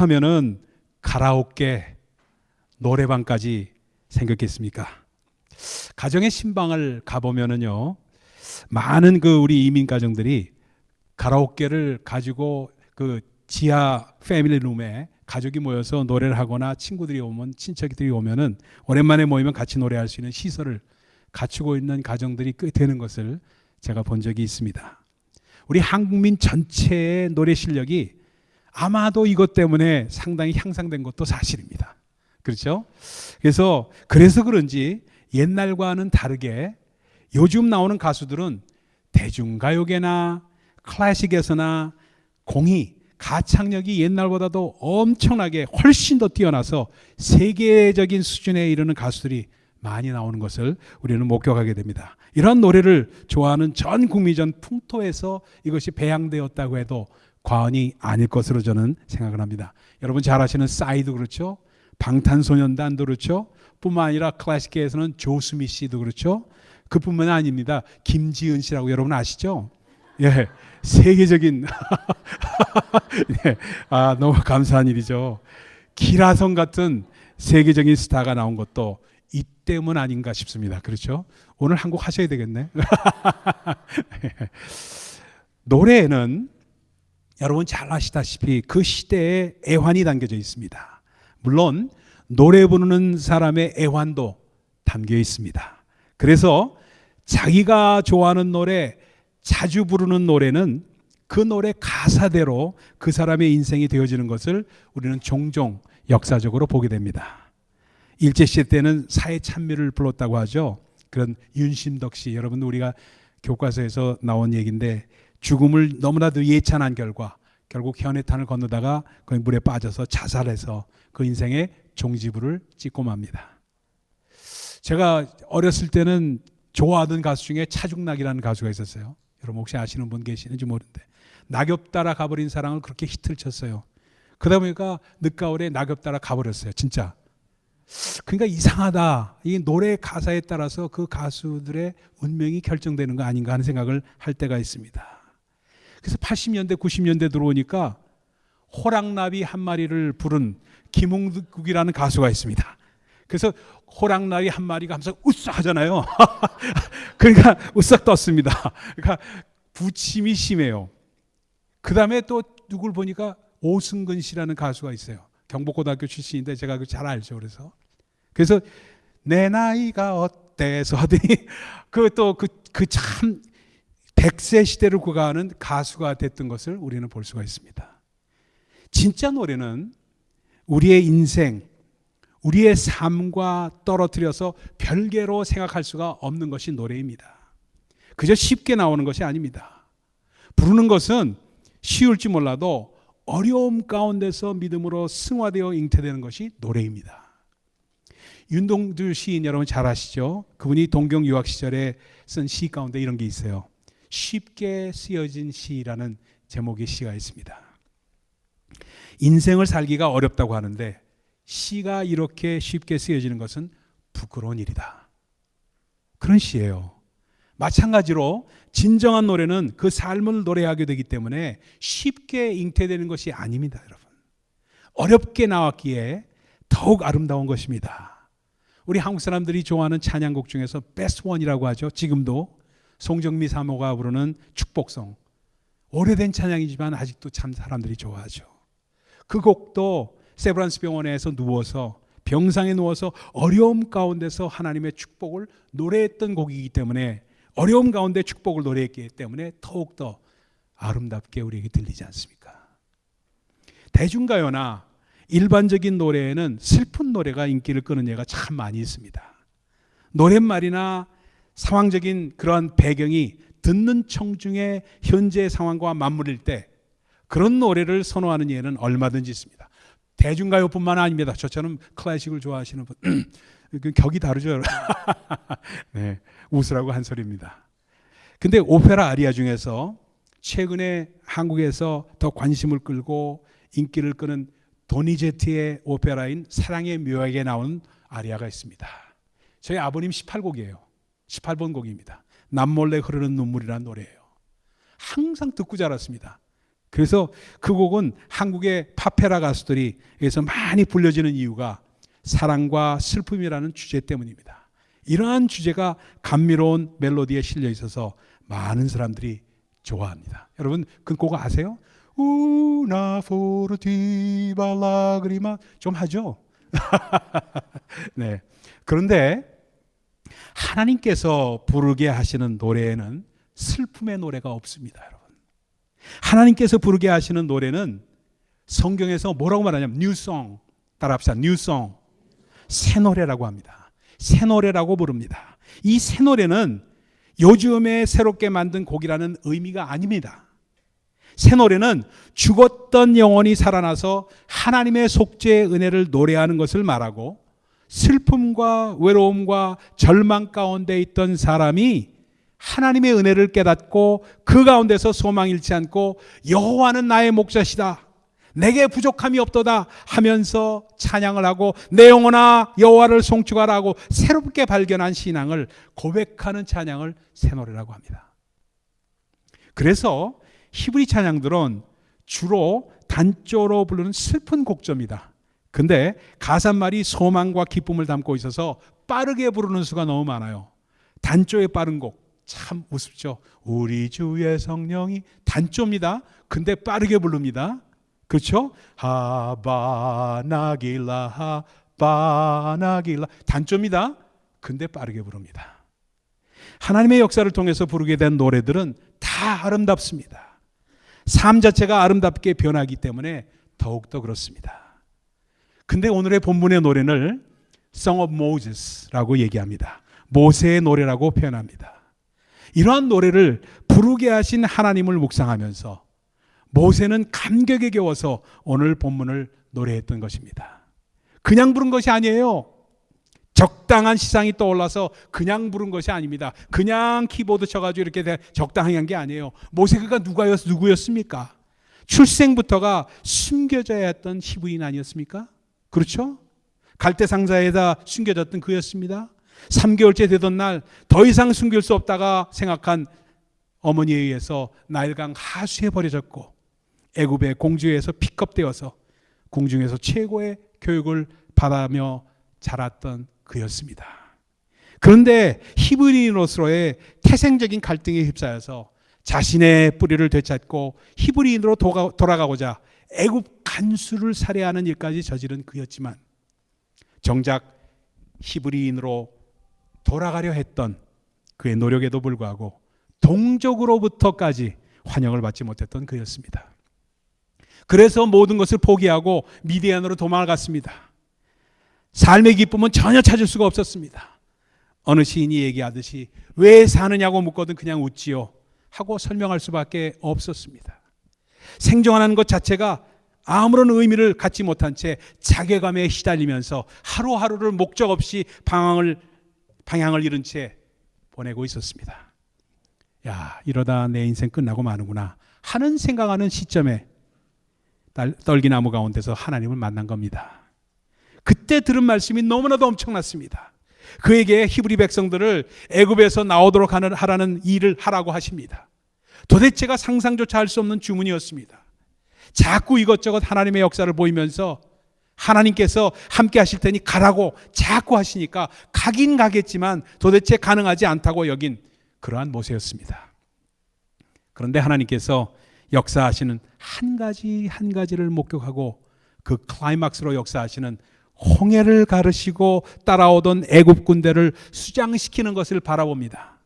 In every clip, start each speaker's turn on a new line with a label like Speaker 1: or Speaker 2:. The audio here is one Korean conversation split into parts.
Speaker 1: 하면은 가라오케, 노래방까지 생겼겠습니까? 가정의 신방을 가보면은요, 많은 우리 이민 가정들이 가라오케를 가지고 지하 패밀리룸에 가족이 모여서 노래를 하거나 친구들이 오면, 친척들이 오면은 오랜만에 모이면 같이 노래할 수 있는 시설을 갖추고 있는 가정들이 꽤 되는 것을 제가 본 적이 있습니다. 우리 한국민 전체의 노래 실력이 아마도 이것 때문에 상당히 향상된 것도 사실입니다. 그렇죠? 그래서 그런지 옛날과는 다르게 요즘 나오는 가수들은 대중가요계나 클래식에서나 가창력이 옛날보다도 엄청나게 훨씬 더 뛰어나서 세계적인 수준에 이르는 가수들이 많이 나오는 것을 우리는 목격하게 됩니다. 이런 노래를 좋아하는 전 국민전 풍토에서 이것이 배양되었다고 해도 과언이 아닐 것으로 저는 생각을 합니다. 여러분 잘 아시는 싸이도 그렇죠? 방탄소년단도 그렇죠? 뿐만 아니라 클래식계에서는 조수미 씨도 그렇죠? 그뿐만 아닙니다. 김지은 씨라고 여러분 아시죠? 예, 세계적인 예, 너무 감사한 일이죠. 기라성 같은 세계적인 스타가 나온 것도 이 때문 아닌가 싶습니다. 그렇죠? 오늘 한국 하셔야 되겠네. 노래에는 여러분 잘 아시다시피 그 시대에 애환이 담겨져 있습니다. 물론 노래 부르는 사람의 애환도 담겨 있습니다. 그래서 자기가 좋아하는 노래, 자주 부르는 노래는 그 노래 가사대로 그 사람의 인생이 되어지는 것을 우리는 종종 역사적으로 보게 됩니다. 일제시대 때는 사회 찬미를 불렀다고 하죠. 그런 윤심덕 씨, 여러분 우리가 교과서에서 나온 얘기인데 죽음을 너무나도 예찬한 결과 결국 현해탄을 건너다가 거기 물에 빠져서 자살해서 그 인생의 종지부를 찍고 맙니다. 제가 어렸을 때는 좋아하던 가수 중에 차중락이라는 가수가 있었어요. 여러분 혹시 아시는 분 계시는지 모르는데 낙엽 따라 가버린 사랑을 그렇게 히트를 쳤어요. 그러다 보니까 늦가을에 낙엽 따라 가버렸어요. 진짜. 그러니까 이상하다. 이 노래 가사에 따라서 그 가수들의 운명이 결정되는 거 아닌가 하는 생각을 할 때가 있습니다. 그래서 80년대 90년대 들어오니까 호랑나비 한 마리를 부른 김웅국이라는 가수가 있습니다. 그래서 호랑나비 한 마리가 항상 우싹 하잖아요. 그러니까 우싹 떴습니다. 그러니까 부침이 심해요. 그 다음에 또 누굴 보니까 오승근 씨라는 가수가 있어요. 경복고등학교 출신인데 제가 잘 알죠. 그래서 내 나이가 어때서 하더니 참 100세 시대를 구가하는 가수가 됐던 것을 우리는 볼 수가 있습니다. 진짜 노래는 우리의 인생, 우리의 삶과 떨어뜨려서 별개로 생각할 수가 없는 것이 노래입니다. 그저 쉽게 나오는 것이 아닙니다. 부르는 것은 쉬울지 몰라도 어려움 가운데서 믿음으로 승화되어 잉태되는 것이 노래입니다. 윤동주 시인 여러분 잘 아시죠? 그분이 동경 유학 시절에 쓴 시 가운데 이런 게 있어요. 쉽게 쓰여진 시라는 제목의 시가 있습니다. 인생을 살기가 어렵다고 하는데 시가 이렇게 쉽게 쓰여지는 것은 부끄러운 일이다. 그런 시예요. 마찬가지로 진정한 노래는 그 삶을 노래하게 되기 때문에 쉽게 잉태되는 것이 아닙니다, 여러분. 어렵게 나왔기에 더욱 아름다운 것입니다. 우리 한국 사람들이 좋아하는 찬양곡 중에서 베스트 원이라고 하죠. 지금도 송정미 사모가 부르는 축복송. 오래된 찬양이지만 아직도 참 사람들이 좋아하죠. 그 곡도 세브란스 병원에서 병상에 누워서 어려움 가운데서 하나님의 축복을 노래했던 곡이기 때문에 어려움 가운데 축복을 노래했기 때문에 더욱더 아름답게 우리에게 들리지 않습니까? 대중가요나 일반적인 노래에는 슬픈 노래가 인기를 끄는 예가 참 많이 있습니다. 노랫말이나 상황적인 그러한 배경이 듣는 청중의 현재 상황과 맞물릴 때 그런 노래를 선호하는 예는 얼마든지 있습니다. 대중가요뿐만 아닙니다. 저처럼 클래식을 좋아하시는 분 격이 다르죠. 네, 웃으라고 한 소리입니다. 근데 오페라 아리아 중에서 최근에 한국에서 더 관심을 끌고 인기를 끄는 도니제티의 오페라인 사랑의 묘약에 나오는 아리아가 있습니다. 저희 아버님 18곡이에요. 18번 곡입니다. 남몰래 흐르는 눈물이라는 노래예요. 항상 듣고 자랐습니다. 그래서 그 곡은 한국의 파페라 가수들이 여기서 많이 불려지는 이유가 사랑과 슬픔이라는 주제 때문입니다. 이러한 주제가 감미로운 멜로디에 실려 있어서 많은 사람들이 좋아합니다. 여러분 그 곡 아세요? Una furtiva lagrima 좀 하죠? 네. 그런데 하나님께서 부르게 하시는 노래에는 슬픔의 노래가 없습니다, 여러분. 하나님께서 부르게 하시는 노래는 성경에서 뭐라고 말하냐면 뉴송, 따라합시다. 뉴송, 새 노래라고 합니다. 새 노래라고 부릅니다. 이 새 노래는 요즘에 새롭게 만든 곡이라는 의미가 아닙니다. 새 노래는 죽었던 영혼이 살아나서 하나님의 속죄의 은혜를 노래하는 것을 말하고, 슬픔과 외로움과 절망 가운데 있던 사람이 하나님의 은혜를 깨닫고 그 가운데서 소망 잃지 않고 여호와는 나의 목자시다, 내게 부족함이 없도다 하면서 찬양을 하고 내 영혼아 여호와를 송축하라 하고 새롭게 발견한 신앙을 고백하는 찬양을 새 노래라고 합니다. 그래서 히브리 찬양들은 주로 단조로 부르는 슬픈 곡조입니다. 근데 가사말이 소망과 기쁨을 담고 있어서 빠르게 부르는 수가 너무 많아요. 단조의 빠른 곡 참 우습죠. 우리 주의 성령이 단조입니다. 근데 빠르게 부릅니다. 그렇죠? 하바나길라 하바나길라 단조입니다. 근데 빠르게 부릅니다. 하나님의 역사를 통해서 부르게 된 노래들은 다 아름답습니다. 삶 자체가 아름답게 변하기 때문에 더욱더 그렇습니다. 근데 오늘의 본문의 노래를 Song of Moses라고 얘기합니다. 모세의 노래라고 표현합니다. 이러한 노래를 부르게 하신 하나님을 묵상하면서 모세는 감격에 겨워서 오늘 본문을 노래했던 것입니다. 그냥 부른 것이 아니에요. 적당한 시상이 떠올라서 그냥 부른 것이 아닙니다. 그냥 키보드 쳐가지고 이렇게 적당히 한 게 아니에요. 모세가 누구였습니까? 출생부터가 숨겨져야 했던 히브리인 아니었습니까? 그렇죠? 갈대상자에다 숨겨졌던 그였습니다. 3개월째 되던 날 더 이상 숨길 수 없다가 생각한 어머니에 의해서 나일강 하수에 버려졌고 애굽의 공주에서 픽업되어서 궁중에서 최고의 교육을 받으며 자랐던 그였습니다. 그런데 히브리인으로서의 태생적인 갈등에 휩싸여서 자신의 뿌리를 되찾고 히브리인으로 돌아가고자 애굽 간수를 살해하는 일까지 저지른 그였지만 정작 히브리인으로 돌아가려 했던 그의 노력에도 불구하고 동족으로부터까지 환영을 받지 못했던 그였습니다. 그래서 모든 것을 포기하고 미디안으로 도망을 갔습니다. 삶의 기쁨은 전혀 찾을 수가 없었습니다. 어느 시인이 얘기하듯이 왜 사느냐고 묻거든 그냥 웃지요 하고 설명할 수밖에 없었습니다. 생존하는 것 자체가 아무런 의미를 갖지 못한 채 자괴감에 시달리면서 하루하루를 목적 없이 방향을 잃은 채 보내고 있었습니다. 야, 이러다 내 인생 끝나고 마는구나 하는 생각하는 시점에 떨기나무 가운데서 하나님을 만난 겁니다. 그때 들은 말씀이 너무나도 엄청났습니다. 그에게 히브리 백성들을 애굽에서 나오도록 하라는 일을 하라고 하십니다. 도대체가 상상조차 할 수 없는 주문이었습니다. 자꾸 이것저것 하나님의 역사를 보이면서 하나님께서 함께 하실 테니 가라고 자꾸 하시니까 가긴 가겠지만 도대체 가능하지 않다고 여긴 그러한 모세였습니다. 그런데 하나님께서 역사하시는 한 가지 한 가지를 목격하고 그 클라이막스로 역사하시는 홍해를 가르시고 따라오던 애굽 군대를 수장시키는 것을 바라봅니다.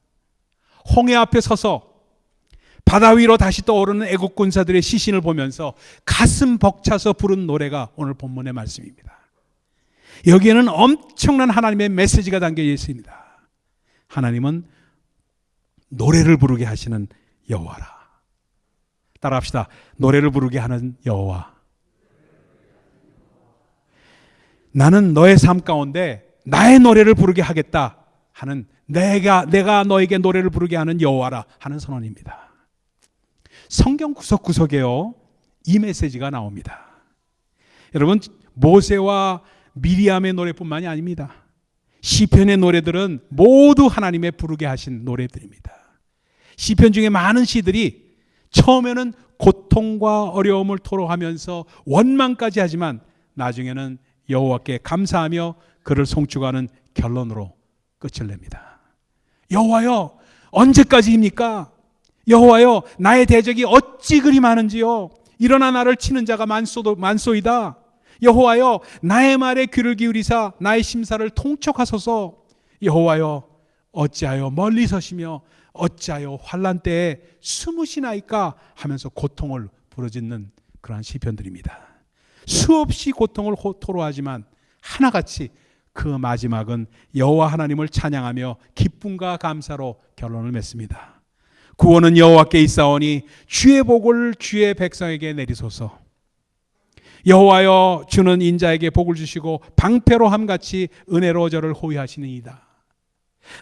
Speaker 1: 홍해 앞에 서서 바다 위로 다시 떠오르는 애국 군사들의 시신을 보면서 가슴 벅차서 부른 노래가 오늘 본문의 말씀입니다. 여기에는 엄청난 하나님의 메시지가 담겨 있습니다. 하나님은 노래를 부르게 하시는 여호와라. 따라합시다. 노래를 부르게 하는 여호와. 나는 너의 삶 가운데 나의 노래를 부르게 하겠다 하는 내가 너에게 노래를 부르게 하는 여호와라 하는 선언입니다. 성경 구석구석에요 이 메시지가 나옵니다. 여러분 모세와 미리암의 노래뿐만이 아닙니다. 시편의 노래들은 모두 하나님의 부르게 하신 노래들입니다. 시편 중에 많은 시들이 처음에는 고통과 어려움을 토로하면서 원망까지 하지만 나중에는 여호와께 감사하며 그를 송축하는 결론으로 끝을 냅니다. 여호와여, 언제까지입니까? 여호와여, 나의 대적이 어찌 그리 많은지요. 일어나 나를 치는 자가 많소이다. 여호와여, 나의 말에 귀를 기울이사 나의 심사를 통촉하소서. 여호와여, 어찌하여 멀리 서시며 어찌하여 환난 때에 숨으시나이까 하면서 고통을 부르짖는 그러한 시편들입니다. 수없이 고통을 토로하지만 하나같이 그 마지막은 여호와 하나님을 찬양하며 기쁨과 감사로 결론을 맺습니다. 구원은 여호와께 있사오니 주의 복을 주의 백성에게 내리소서. 여호와여, 주는 인자에게 복을 주시고 방패로 함같이 은혜로 저를 호위하시니이다.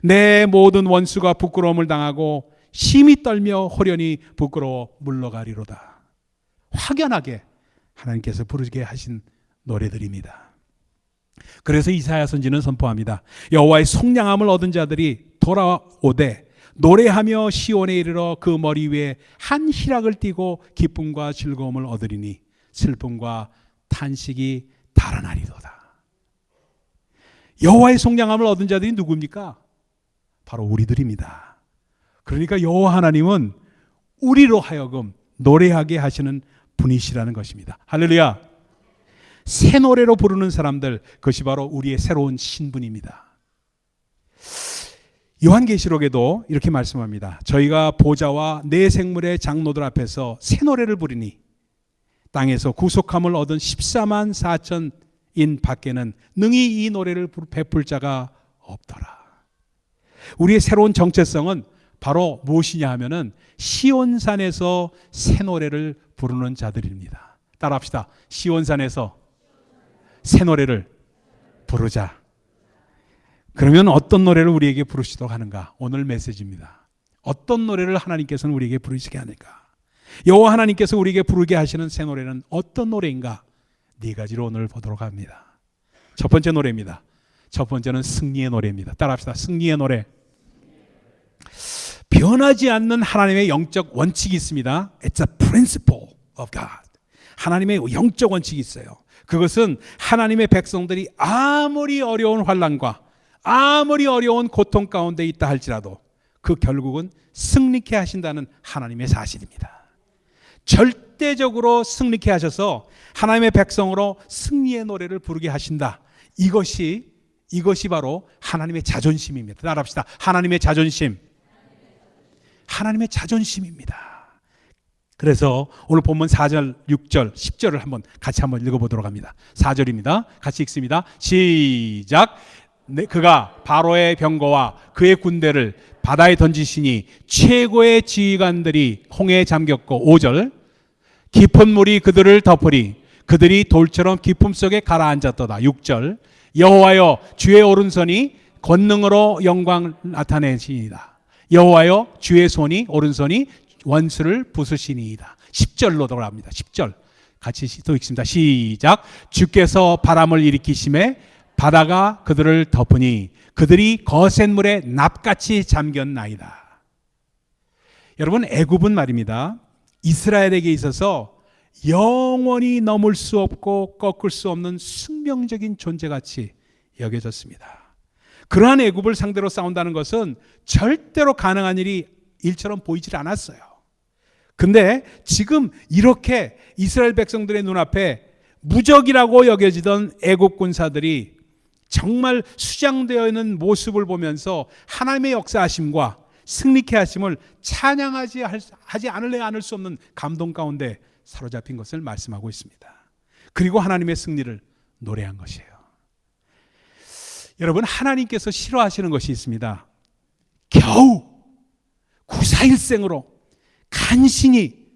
Speaker 1: 내 모든 원수가 부끄러움을 당하고 심히 떨며 호련히 부끄러워 물러가리로다. 확연하게 하나님께서 부르게 하신 노래들입니다. 그래서 이사야 선지는 선포합니다. 여호와의 속량함을 얻은 자들이 돌아오되 노래하며 시온에 이르러 그 머리 위에 한 희락을 띠고 기쁨과 즐거움을 얻으리니 슬픔과 탄식이 달아나리로다. 여호와의 속량함을 얻은 자들이 누굽니까? 바로 우리들입니다. 그러니까 여호와 하나님은 우리로 하여금 노래하게 하시는 분이시라는 것입니다. 할렐루야. 새 노래로 부르는 사람들, 그것이 바로 우리의 새로운 신분입니다. 요한계시록에도 이렇게 말씀합니다. 저희가 보좌와 내 생물의 장로들 앞에서 새 노래를 부르니 땅에서 구속함을 얻은 14만 4천인 밖에는 능히 이 노래를 베풀 자가 없더라. 우리의 새로운 정체성은 바로 무엇이냐 하면은 시온산에서 새 노래를 부르는 자들입니다. 따라합시다. 시온산에서 새 노래를 부르자. 그러면 어떤 노래를 우리에게 부르시도록 하는가? 오늘 메시지입니다. 어떤 노래를 하나님께서는 우리에게 부르시게 하는가? 여호와 하나님께서 우리에게 부르게 하시는 새 노래는 어떤 노래인가? 네 가지로 오늘 보도록 합니다. 첫 번째 노래입니다. 첫 번째는 승리의 노래입니다. 따라합시다. 승리의 노래. 변하지 않는 하나님의 영적 원칙이 있습니다. It's a principle of God. 하나님의 영적 원칙이 있어요. 그것은 하나님의 백성들이 아무리 어려운 환난과 아무리 어려운 고통 가운데 있다 할지라도 그 결국은 승리케 하신다는 하나님의 사실입니다. 절대적으로 승리케 하셔서 하나님의 백성으로 승리의 노래를 부르게 하신다. 이것이 바로 하나님의 자존심입니다. 따라합시다. 하나님의 자존심. 하나님의 자존심입니다. 그래서 오늘 본문 4절, 6절, 10절을 같이 한번 읽어보도록 합니다. 4절입니다. 같이 읽습니다. 시작. 그가 바로의 병거와 그의 군대를 바다에 던지시니 최고의 지휘관들이 홍해에 잠겼고 5절. 깊은 물이 그들을 덮으리 그들이 돌처럼 깊음 속에 가라앉았도다. 6절. 여호와여, 주의 오른손이 권능으로 영광 나타내시니이다. 여호와여, 주의 오른손이 원수를 부수시니이다. 10절로 돌아갑니다. 10절 같이 또 읽습니다. 시작. 주께서 바람을 일으키심에 바다가 그들을 덮으니 그들이 거센 물에 납같이 잠겼나이다. 여러분, 애굽은 말입니다, 이스라엘에게 있어서 영원히 넘을 수 없고 꺾을 수 없는 숙명적인 존재같이 여겨졌습니다. 그러한 애굽을 상대로 싸운다는 것은 절대로 가능한 일처럼 보이질 않았어요. 근데 지금 이렇게 이스라엘 백성들의 눈앞에 무적이라고 여겨지던 애굽 군사들이 정말 수장되어 있는 모습을 보면서 하나님의 역사하심과 승리케 하심을 찬양하지 않을래 않을 수 없는 감동 가운데 사로잡힌 것을 말씀하고 있습니다. 그리고 하나님의 승리를 노래한 것이에요. 여러분, 하나님께서 싫어하시는 것이 있습니다. 겨우 구사일생으로 간신히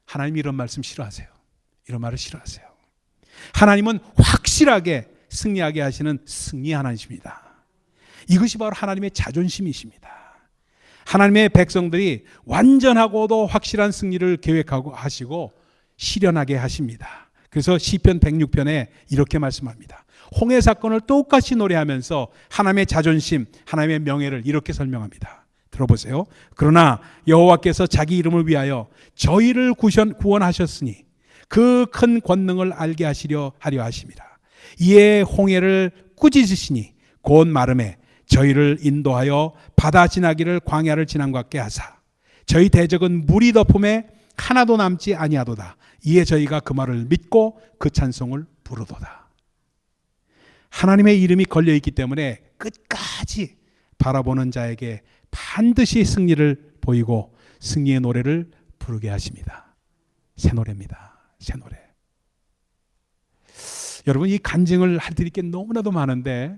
Speaker 1: 하나님 이런 말씀 싫어하세요. 이런 말을 싫어하세요. 하나님은 확실하게 승리하게 하시는 승리 하나님이십니다. 이것이 바로 하나님의 자존심이십니다. 하나님의 백성들이 완전하고도 확실한 승리를 계획하고 하시고 실현하게 하십니다. 그래서 시편 106편에 이렇게 말씀합니다. 홍해 사건을 똑같이 노래하면서 하나님의 자존심, 하나님의 명예를 이렇게 설명합니다. 들어보세요. 그러나 여호와께서 자기 이름을 위하여 저희를 구원하셨으니 그 큰 권능을 알게 하려 하심이라. 이에 홍해를 꾸짖으시니 곧 마름에 저희를 인도하여 바다 지나기를 광야를 지난 것 같게 하사 저희 대적은 물이 덮음에 하나도 남지 아니하도다. 이에 저희가 그 말을 믿고 그 찬송을 부르도다. 하나님의 이름이 걸려있기 때문에 끝까지 바라보는 자에게 반드시 승리를 보이고 승리의 노래를 부르게 하십니다. 새 노래입니다. 새 노래. 여러분, 이 간증을 할 드릴 게 너무나도 많은데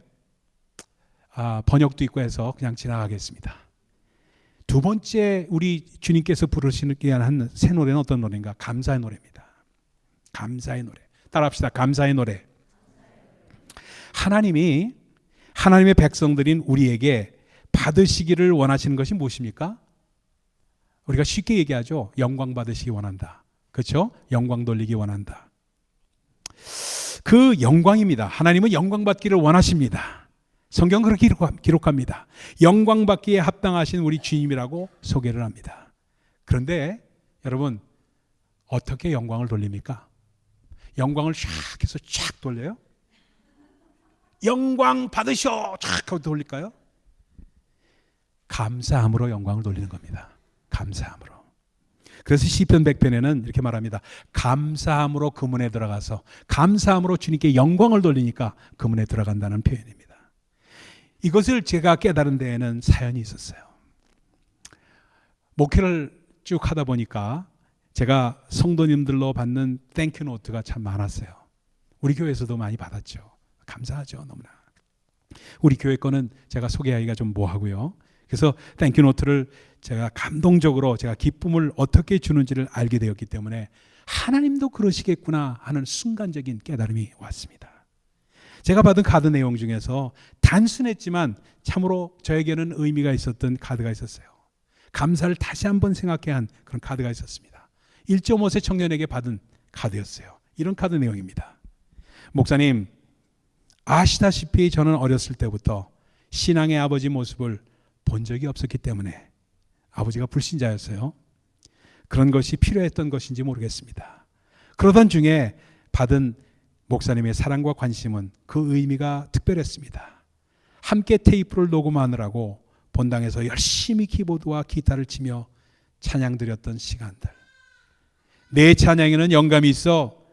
Speaker 1: 번역도 있고 해서 그냥 지나가겠습니다. 두 번째 우리 주님께서 부르시기 위한 새 노래는 어떤 노래인가? 감사의 노래입니다. 감사의 노래. 따라합시다. 감사의 노래. 하나님이 하나님의 백성들인 우리에게 받으시기를 원하시는 것이 무엇입니까? 우리가 쉽게 얘기하죠. 영광 받으시기 원한다. 그렇죠? 영광 돌리기 원한다. 그 영광입니다. 하나님은 영광 받기를 원하십니다. 성경은 그렇게 기록합니다. 영광 받기에 합당하신 우리 주님이라고 소개를 합니다. 그런데 여러분, 어떻게 영광을 돌립니까? 영광을 쫙 해서 쫙 돌려요? 영광 받으셔 쫙 하고 돌릴까요? 감사함으로 영광을 돌리는 겁니다. 감사함으로. 그래서 시편 100편에는 이렇게 말합니다. 감사함으로 그 문에 들어가서 감사함으로 주님께 영광을 돌리니까 그 문에 들어간다는 표현입니다. 이것을 제가 깨달은 데에는 사연이 있었어요. 목회를 쭉 하다 보니까 제가 성도님들로 받는 땡큐 노트가 참 많았어요. 우리 교회에서도 많이 받았죠. 감사하죠. 너무나. 우리 교회 거는 제가 소개하기가 좀 뭐하고요. 그래서 땡큐 노트를 제가 감동적으로 제가 기쁨을 어떻게 주는지를 알게 되었기 때문에 하나님도 그러시겠구나 하는 순간적인 깨달음이 왔습니다. 제가 받은 카드 내용 중에서 단순했지만 참으로 저에게는 의미가 있었던 카드가 있었어요. 감사를 다시 한번 생각해야 한 그런 카드가 있었습니다. 1.5세 청년에게 받은 카드였어요. 이런 카드 내용입니다. 목사님, 아시다시피 저는 어렸을 때부터 신앙의 아버지 모습을 본 적이 없었기 때문에 아버지가 불신자였어요. 그런 것이 필요했던 것인지 모르겠습니다. 그러던 중에 받은 목사님의 사랑과 관심은 그 의미가 특별했습니다. 함께 테이프를 녹음하느라고 본당에서 열심히 키보드와 기타를 치며 찬양 드렸던 시간들. 내 찬양에는 영감이 있어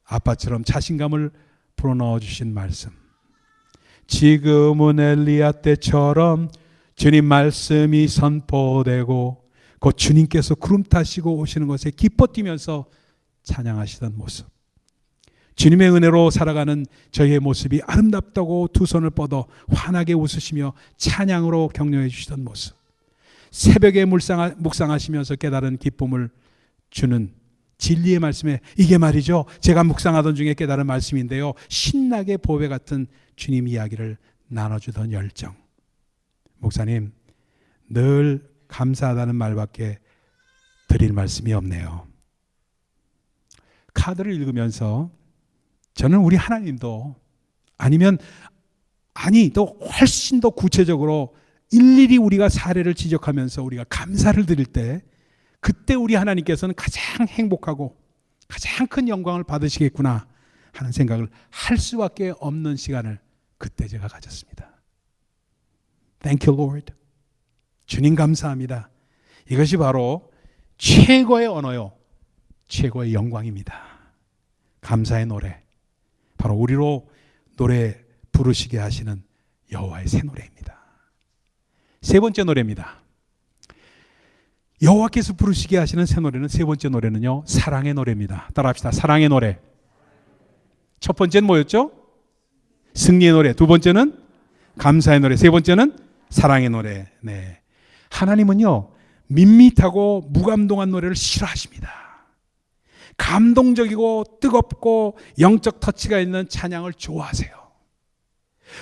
Speaker 1: 아빠처럼 자신감을 불어넣어 주신 말씀. 지금은 엘리야 때처럼 주님 말씀이 선포되고 곧 주님께서 구름 타시고 오시는 것에 기뻐 뛰면서 찬양하시던 모습. 주님의 은혜로 살아가는 저희의 모습이 아름답다고 두 손을 뻗어 환하게 웃으시며 찬양으로 격려해 주시던 모습. 새벽에 묵상하시면서 깨달은 기쁨을 주는 진리의 말씀에 이게 말이죠. 제가 묵상하던 중에 깨달은 말씀인데요. 신나게 보배 같은 주님 이야기를 나눠주던 열정. 목사님, 늘 감사하다는 말밖에 드릴 말씀이 없네요. 카드를 읽으면서 저는 우리 하나님도 또 훨씬 더 구체적으로 일일이 우리가 사례를 지적하면서 우리가 감사를 드릴 때 그때 우리 하나님께서는 가장 행복하고 가장 큰 영광을 받으시겠구나 하는 생각을 할 수밖에 없는 시간을 그때 제가 가졌습니다. Thank you, Lord. 주님 감사합니다. 이것이 바로 최고의 언어요. 최고의 영광입니다. 감사의 노래. 바로 우리로 노래 부르시게 하시는 여호와의 새 노래입니다. 세 번째 노래입니다. 여호와께서 부르시게 하시는 새 노래는 세 번째 노래는요. 사랑의 노래입니다. 따라합시다. 사랑의 노래. 첫 번째는 뭐였죠? 승리의 노래. 두 번째는 감사의 노래. 세 번째는 사랑의 노래. 네. 하나님은요. 밋밋하고 무감동한 노래를 싫어하십니다. 감동적이고 뜨겁고 영적 터치가 있는 찬양을 좋아하세요.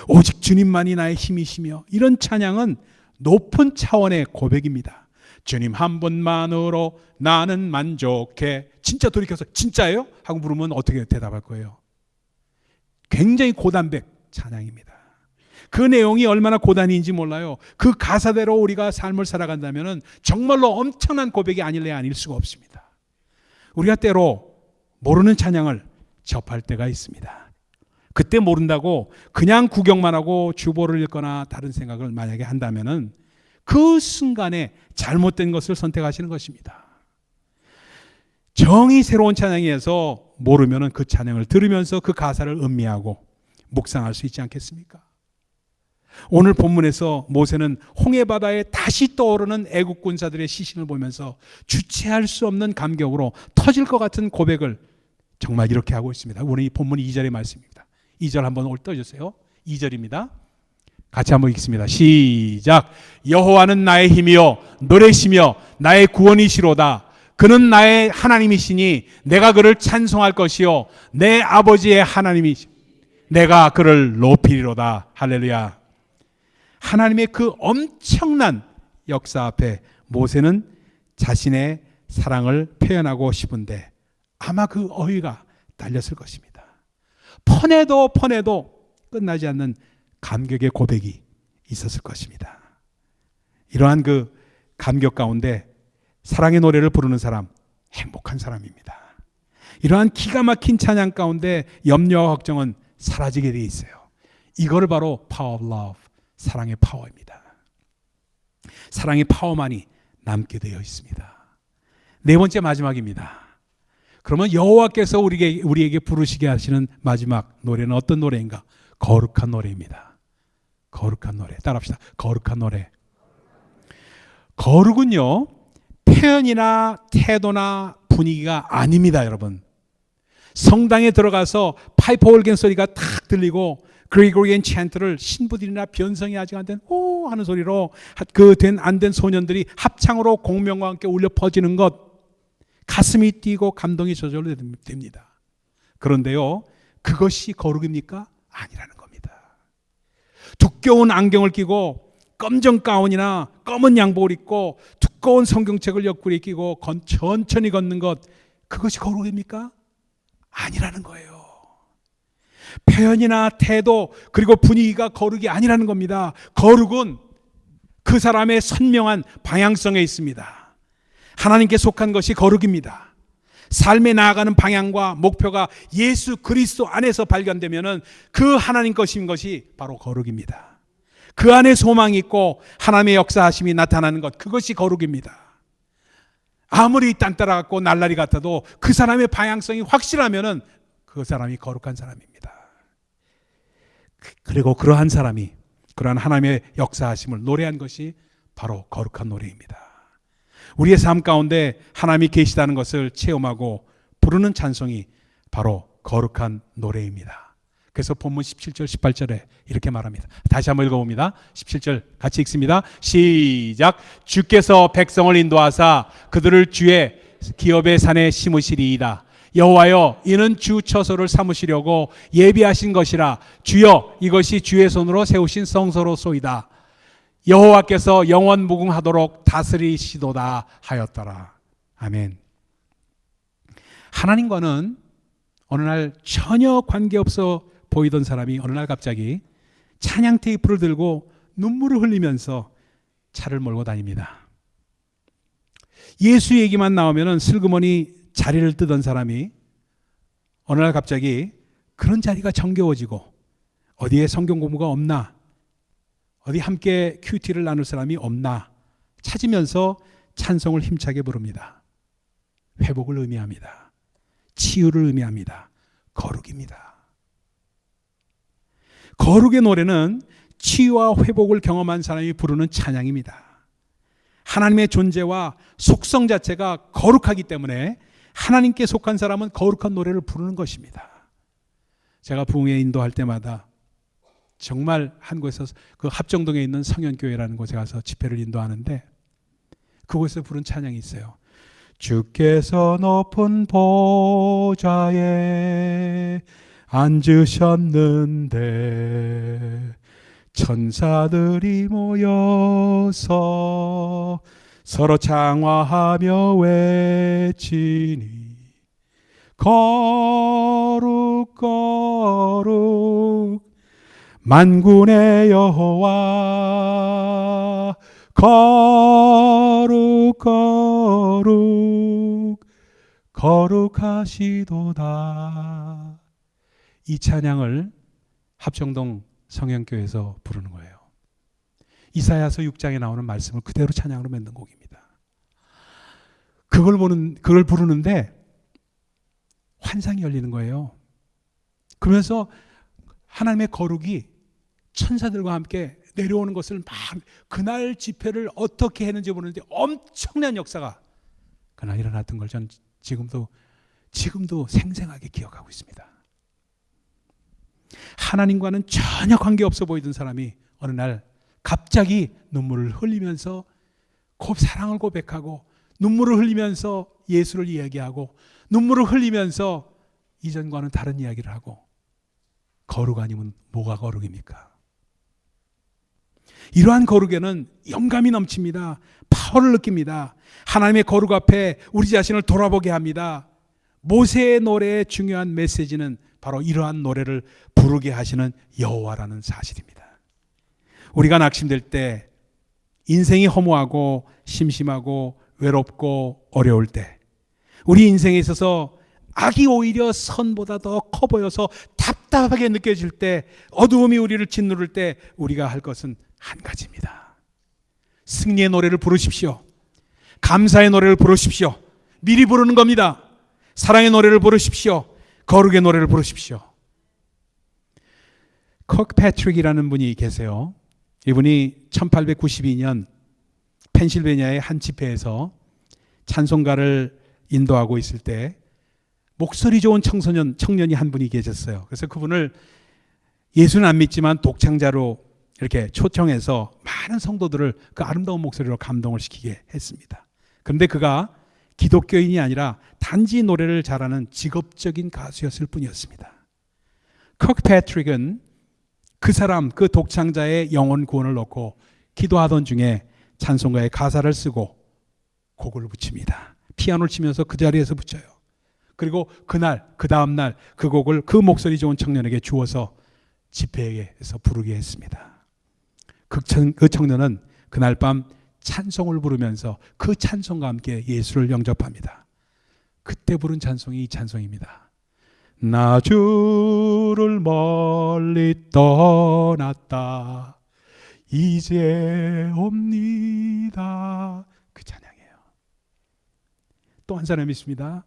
Speaker 1: 오직 주님만이 나의 힘이시며 이런 찬양은 높은 차원의 고백입니다. 주님 한 분만으로 나는 만족해. 진짜 돌이켜서 진짜예요? 하고 물으면 어떻게 대답할 거예요? 굉장히 고단백 찬양입니다. 그 내용이 얼마나 고단인지 몰라요. 그 가사대로 우리가 삶을 살아간다면 정말로 엄청난 고백이 아닐래 아닐 수가 없습니다. 우리가 때로 모르는 찬양을 접할 때가 있습니다. 그때 모른다고 그냥 구경만 하고 주보를 읽거나 다른 생각을 만약에 한다면 그 순간에 잘못된 것을 선택하시는 것입니다. 정이 새로운 찬양에서 모르면 그 찬양을 들으면서 그 가사를 음미하고 묵상할 수 있지 않겠습니까? 오늘 본문에서 모세는 홍해바다에 다시 떠오르는 애국 군사들의 시신을 보면서 주체할 수 없는 감격으로 터질 것 같은 고백을 정말 이렇게 하고 있습니다. 오늘 이 본문 2절의 말씀입니다. 2절 한번 올려주세요. 2절입니다. 같이 한번 읽습니다. 시작. 여호와는 나의 힘이요 노래시며 나의 구원이시로다. 그는 나의 하나님이시니 내가 그를 찬송할 것이요 내 아버지의 하나님이시 내가 그를 높이리로다. 할렐루야. 하나님의 그 엄청난 역사 앞에 모세는 자신의 사랑을 표현하고 싶은데 아마 그 어휘가 딸렸을 것입니다. 퍼내도 끝나지 않는 감격의 고백이 있었을 것입니다. 이러한 그 감격 가운데 사랑의 노래를 부르는 사람, 행복한 사람입니다. 이러한 기가 막힌 찬양 가운데 염려와 걱정은 사라지게 되어 있어요. 이거를 바로 power of love, 사랑의 파워입니다. 사랑의 파워만이 남게 되어 있습니다. 네 번째 마지막입니다. 그러면 여호와께서 우리에게 부르시게 하시는 마지막 노래는 어떤 노래인가? 거룩한 노래입니다. 거룩한 노래. 따라합시다. 거룩한 노래. 거룩은요, 표현이나 태도나 분위기가 아닙니다, 여러분. 성당에 들어가서 파이프 오르겐 소리가 탁 들리고 그리고리안 찬트를 신부들이나 변성이 아직 안 된 오 하는 소리로 그 안 된 소년들이 합창으로 공명과 함께 울려 퍼지는 것, 가슴이 뛰고 감동이 저절로 됩니다. 그런데요, 그것이 거룩입니까? 아니라는 겁니다. 두꺼운 안경을 끼고 검정 가운이나 검은 양복을 입고 두꺼운 성경책을 옆구리에 끼고 천천히 걷는 것, 그것이 거룩입니까? 아니라는 거예요. 표현이나 태도 그리고 분위기가 거룩이 아니라는 겁니다. 거룩은 그 사람의 선명한 방향성에 있습니다. 하나님께 속한 것이 거룩입니다. 삶에 나아가는 방향과 목표가 예수 그리스도 안에서 발견되면은 그 하나님 것인 것이 바로 거룩입니다. 그 안에 소망이 있고 하나님의 역사하심이 나타나는 것, 그것이 거룩입니다. 아무리 딴따라갖고 날라리 같아도 그 사람의 방향성이 확실하면은 그 사람이 거룩한 사람입니다. 그리고 그러한 사람이 그러한 하나님의 역사하심을 노래한 것이 바로 거룩한 노래입니다. 우리의 삶 가운데 하나님이 계시다는 것을 체험하고 부르는 찬송이 바로 거룩한 노래입니다. 그래서 본문 17절 18절에 이렇게 말합니다. 다시 한번 읽어봅니다. 17절 같이 읽습니다. 시작. 주께서 백성을 인도하사 그들을 주의 기업의 산에 심으시리이다. 여호와여, 이는 주 처소를 삼으시려고 예비하신 것이라. 주여, 이것이 주의 손으로 세우신 성소로소이다. 여호와께서 영원 무궁하도록 다스리시도다 하였더라. 아멘. 하나님과는 어느 날 전혀 관계없어 보이던 사람이 어느 날 갑자기 찬양 테이프를 들고 눈물을 흘리면서 차를 몰고 다닙니다. 예수 얘기만 나오면 슬그머니 자리를 뜨던 사람이 어느 날 갑자기 그런 자리가 정겨워지고 어디에 성경 공부가 없나, 어디 함께 큐티를 나눌 사람이 없나 찾으면서 찬송을 힘차게 부릅니다. 회복을 의미합니다. 치유를 의미합니다. 거룩입니다. 거룩의 노래는 치유와 회복을 경험한 사람이 부르는 찬양입니다. 하나님의 존재와 속성 자체가 거룩하기 때문에 하나님께 속한 사람은 거룩한 노래를 부르는 것입니다. 제가 부흥회 인도할 때마다 정말 한국에서 그 합정동에 있는 성현교회라는 곳에 가서 집회를 인도하는데 그곳에서 부른 찬양이 있어요. 주께서 높은 보좌에 앉으셨는데 천사들이 모여서 서로 창화하며 외치니 거룩 거룩 만군의 여호와 거룩 거룩 거룩하시도다. 이 찬양을 합정동 성현교회에서 부르는 거예요. 이사야서 6장에 나오는 말씀을 그대로 찬양으로 만든 곡입니다. 그걸 부르는데 환상이 열리는 거예요. 그러면서 하나님의 거룩이 천사들과 함께 내려오는 것을 막 그날 집회를 어떻게 했는지 모르는데 엄청난 역사가 그날 일어났던 걸 전 지금도 생생하게 기억하고 있습니다. 하나님과는 전혀 관계없어 보이던 사람이 어느 날 갑자기 눈물을 흘리면서 사랑을 고백하고, 눈물을 흘리면서 예수를 이야기하고, 눈물을 흘리면서 이전과는 다른 이야기를 하고. 거룩 아니면 뭐가 거룩입니까? 이러한 거룩에는 영감이 넘칩니다. 파워를 느낍니다. 하나님의 거룩 앞에 우리 자신을 돌아보게 합니다. 모세의 노래의 중요한 메시지는 바로 이러한 노래를 부르게 하시는 여호와라는 사실입니다. 우리가 낙심될 때, 인생이 허무하고 심심하고 외롭고 어려울 때, 우리 인생에 있어서 악이 오히려 선보다 더 커 보여서 답답하게 느껴질 때, 어두움이 우리를 짓누를 때 우리가 할 것은 한 가지입니다. 승리의 노래를 부르십시오. 감사의 노래를 부르십시오. 미리 부르는 겁니다. 사랑의 노래를 부르십시오. 거룩의 노래를 부르십시오. 커크패트릭이라는 분이 계세요. 이분이 1892년 펜실베니아의 한 집회에서 찬송가를 인도하고 있을 때 목소리 좋은 청년이 한 분이 계셨어요. 그래서 그분을 예수는 안 믿지만 독창자로 이렇게 초청해서 많은 성도들을 그 아름다운 목소리로 감동을 시키게 했습니다. 그런데 그가 기독교인이 아니라 단지 노래를 잘하는 직업적인 가수였을 뿐이었습니다. 커크패트릭은 그 독창자의 영혼 구원을 놓고 기도하던 중에 찬송가의 가사를 쓰고 곡을 붙입니다. 피아노를 치면서 그 자리에서 붙여요. 그리고 그 다음날 그 곡을 그 목소리 좋은 청년에게 주어서 집회에서 부르게 했습니다. 그 청년은 그날 밤 찬송을 부르면서 그 찬송과 함께 예수를 영접합니다. 그때 부른 찬송이 이 찬송입니다. 나 주를 멀리 떠났다 이제 옵니다. 그 찬양이에요. 또 한 사람이 있습니다.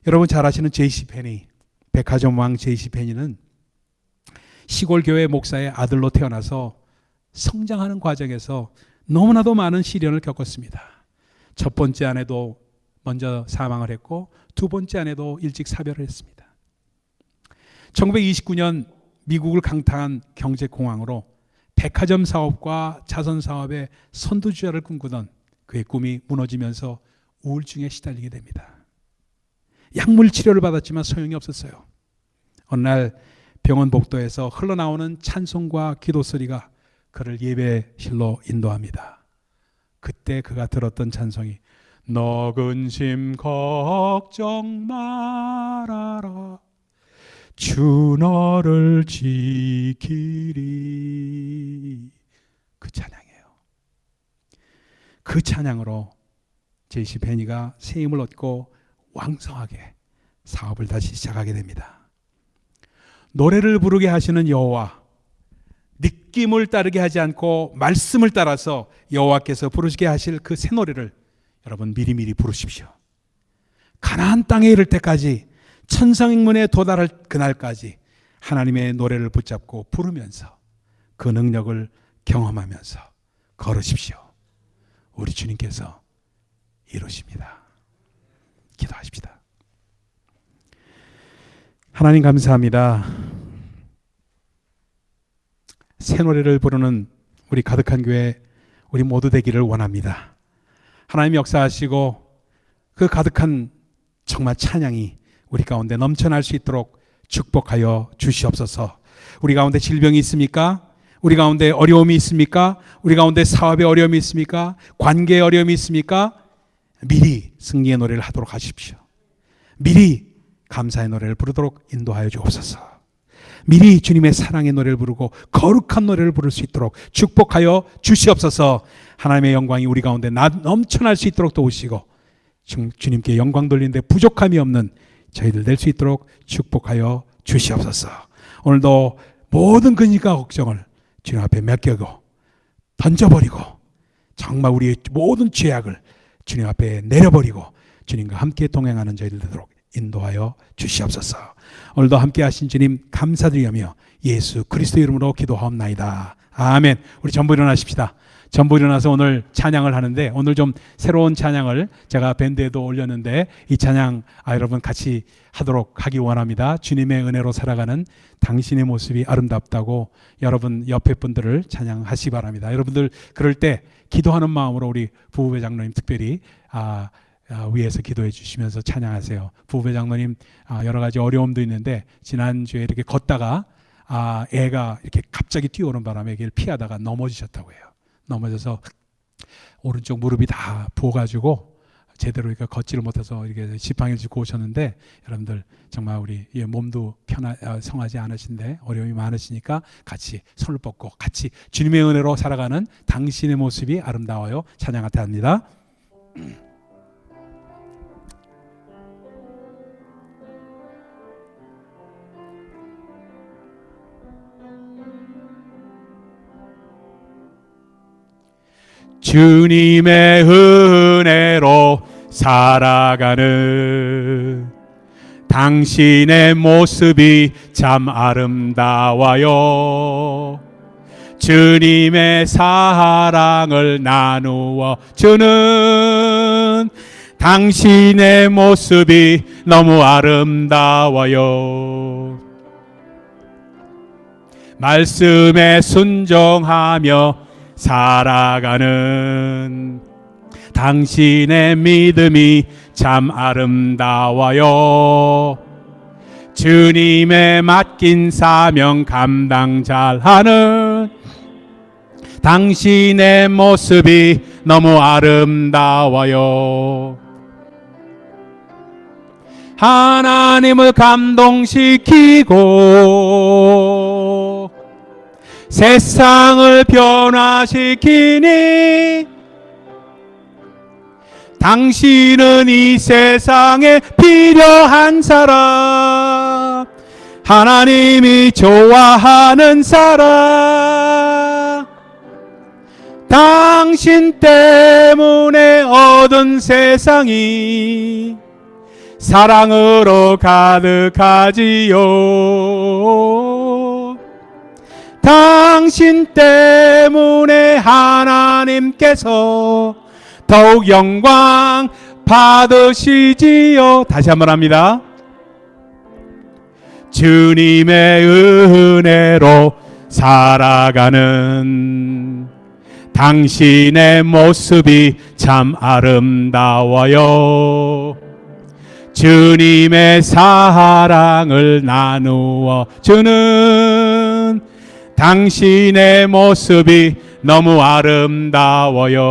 Speaker 1: 여러분 잘 아시는 J.C. 페니, 백화점 왕 J.C. 페니는 시골 교회 목사의 아들로 태어나서 성장하는 과정에서 너무나도 많은 시련을 겪었습니다. 첫 번째 아내도 먼저 사망을 했고 두 번째 아내도 일찍 사별을 했습니다. 1929년 미국을 강타한 경제공황으로 백화점 사업과 자선 사업의 선두주자를 꿈꾸던 그의 꿈이 무너지면서 우울증에 시달리게 됩니다. 약물 치료를 받았지만 소용이 없었어요. 어느 날 병원 복도에서 흘러나오는 찬송과 기도 소리가 그를 예배실로 인도합니다. 그때 그가 들었던 찬송이 너 근심 걱정 말아라 주 너를 지키리. 그 찬양이에요. 그 찬양으로 J.C. 페니가 새 힘을 얻고 왕성하게 사업을 다시 시작하게 됩니다. 노래를 부르게 하시는 여호와, 느낌을 따르게 하지 않고 말씀을 따라서 여호와께서 부르시게 하실 그 새 노래를 여러분 미리미리 부르십시오. 가나안 땅에 이를 때까지, 천상문에 도달할 그날까지 하나님의 노래를 붙잡고 부르면서 그 능력을 경험하면서 걸으십시오. 우리 주님께서 이루십니다. 기도하십시다. 하나님 감사합니다. 새 노래를 부르는 우리 가득한 교회 우리 모두 되기를 원합니다. 하나님 역사하시고 그 가득한 정말 찬양이 우리 가운데 넘쳐날 수 있도록 축복하여 주시옵소서. 우리 가운데 질병이 있습니까? 우리 가운데 어려움이 있습니까? 우리 가운데 사업의 어려움이 있습니까? 관계의 어려움이 있습니까? 미리 승리의 노래를 하도록 하십시오. 미리 감사의 노래를 부르도록 인도하여 주옵소서. 미리 주님의 사랑의 노래를 부르고 거룩한 노래를 부를 수 있도록 축복하여 주시옵소서. 하나님의 영광이 우리 가운데 넘쳐날 수 있도록 도우시고 주님께 영광 돌리는데 부족함이 없는 저희들 될 수 있도록 축복하여 주시옵소서. 오늘도 모든 근심과 걱정을 주님 앞에 맡기고 던져버리고 정말 우리의 모든 죄악을 주님 앞에 내려버리고 주님과 함께 동행하는 저희들 되도록 인도하여 주시옵소서. 오늘도 함께 하신 주님 감사드리며 예수 그리스도 이름으로 기도하옵나이다. 아멘. 우리 전부 일어나십시다. 전부 일어나서 오늘 찬양을 하는데, 오늘 좀 새로운 찬양을 제가 밴드에도 올렸는데 이 찬양 여러분 같이 하기 원합니다. 주님의 은혜로 살아가는 당신의 모습이 아름답다고 여러분 옆에 분들을 찬양하시기 바랍니다. 여러분들 그럴 때 기도하는 마음으로 우리 부부배 장로님 특별히 위에서 기도해 주시면서 찬양하세요. 부부배 장로님 여러 가지 어려움도 있는데 지난주에 이렇게 걷다가 애가 이렇게 갑자기 뛰어오는 바람에 얘를 피하다가 넘어지셨다고 해요. 넘어져서 오른쪽 무릎이 다 부어가지고 제대로 이렇게 걷지를 못해서 이렇게 지팡이를 짚고 오셨는데, 여러분들 정말 우리 몸도 성하지 않으신데 어려움이 많으시니까 같이 손을 뻗고 같이 주님의 은혜로 살아가는 당신의 모습이 아름다워요 찬양하게 합니다. 주님의 은혜로 살아가는 당신의 모습이 참 아름다워요. 주님의 사랑을 나누어 주는 당신의 모습이 너무 아름다워요. 말씀에 순종하며 살아가는 당신의 믿음이 참 아름다워요. 주님의 맡긴 사명 감당 잘하는 당신의 모습이 너무 아름다워요. 하나님을 감동시키고 세상을 변화시키니 당신은 이 세상에 필요한 사람, 하나님이 좋아하는 사람, 당신 때문에 얻은 세상이 사랑으로 가득하지요. 당신 때문에 하나님께서 더욱 영광 받으시지요. 다시 한번 합니다. 주님의 은혜로 살아가는 당신의 모습이 참 아름다워요. 주님의 사랑을 나누어 주는 당신의 모습이 너무 아름다워요.